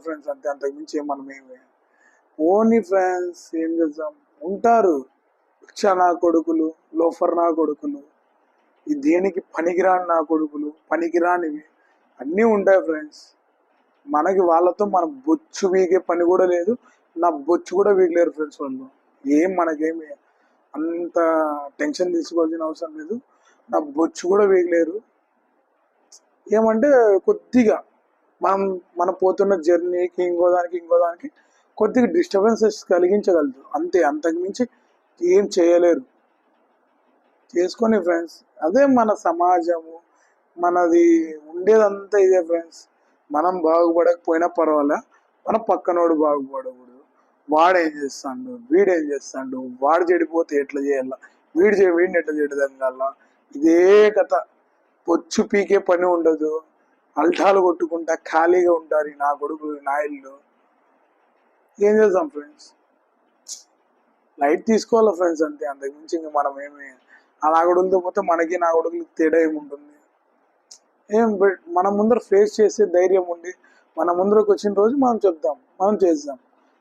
Friends అంతే, అంతకుమించి మనం ఏమి ఓన్లీ ఫ్రెండ్స్ ఏం చేద్దాం ఉంటారు. రిక్షా నా కొడుకులు, లోఫర్ నా కొడుకులు, ఈ దేనికి పనికిరాని నా కొడుకులు, పనికిరానివి అన్నీ ఉంటాయి ఫ్రెండ్స్. మనకి వాళ్ళతో మన బొచ్చు వీగే పని కూడా లేదు, నా బొచ్చు కూడా వీగలేరు ఫ్రెండ్స్ వాళ్ళు. మనకేమి అంత టెన్షన్ తీసుకోవాల్సిన అవసరం లేదు, నా బొచ్చు కూడా వీగలేరు. ఏమంటే కొద్దిగా మనం పోతున్న జర్నీకి ఇంకో దానికి కొద్దిగా డిస్టర్బెన్సెస్ కలిగించగలదు అంతే, అంతకుమించి ఏం చేయలేరు. చేసుకొని ఫ్రెండ్స్, అదే మన సమాజము, మనది ఉండేదంతా ఇదే ఫ్రెండ్స్. మనం బాగుపడకపోయినా పర్వాలే, మన పక్కనోడు బాగుపడకూడదు. వాడేం చేస్తాడు, వీడేం చేస్తాడు, వాడు చెడిపోతే ఎట్లా చేయాల, వీడిని ఎట్లా చెడదంగాల, ఇదే కథ. పొచ్చు పీకే పని ఉండదు, అల్టాలు కొట్టుకుంటా ఖాళీగా ఉంటారు నా కొడుకులు నా ఇల్లు. ఏం చేద్దాం ఫ్రెండ్స్, లైట్ తీసుకోవాలా ఫ్రెండ్స్ అంతే, అంతకుమించి ఇంక మనం ఏమి ఆ నా కొడుకులతో పోతే మనకి నా కొడుకులకి తేడా ఏముంటుంది. మన ముందర ఫేస్ చేసే ధైర్యం ఉండి మన ముందరకు వచ్చిన రోజు మనం చెప్దాం, మనం చేద్దాం.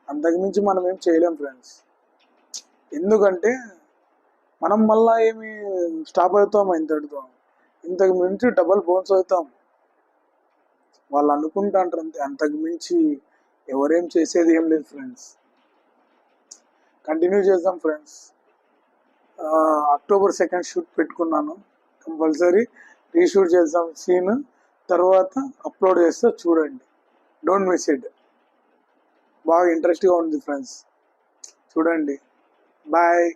అంతకుమించి మనం ఏం చేయలేం ఫ్రెండ్స్. ఎందుకంటే మనం మళ్ళా ఏమి స్టాప్ అవుతాం ఇంతటితో, ఇంతకు మించి డబల్ బౌన్స్ అవుతాం. వాళ్ళు అనుకుంటా అంటారు అంతే, అంతకు మించి ఎవరేం చేసేది ఏం లేదు ఫ్రెండ్స్. కంటిన్యూ చేద్దాం ఫ్రెండ్స్. అక్టోబర్ 2 షూట్ పెట్టుకున్నాను, కంపల్సరీ రీషూట్ చేద్దాం సీన్, తర్వాత అప్లోడ్ చేస్తా చూడండి, డోంట్ మిస్ ఇట్. బాగా ఇంట్రెస్ట్గా ఉంది ఫ్రెండ్స్, చూడండి. బాయ్.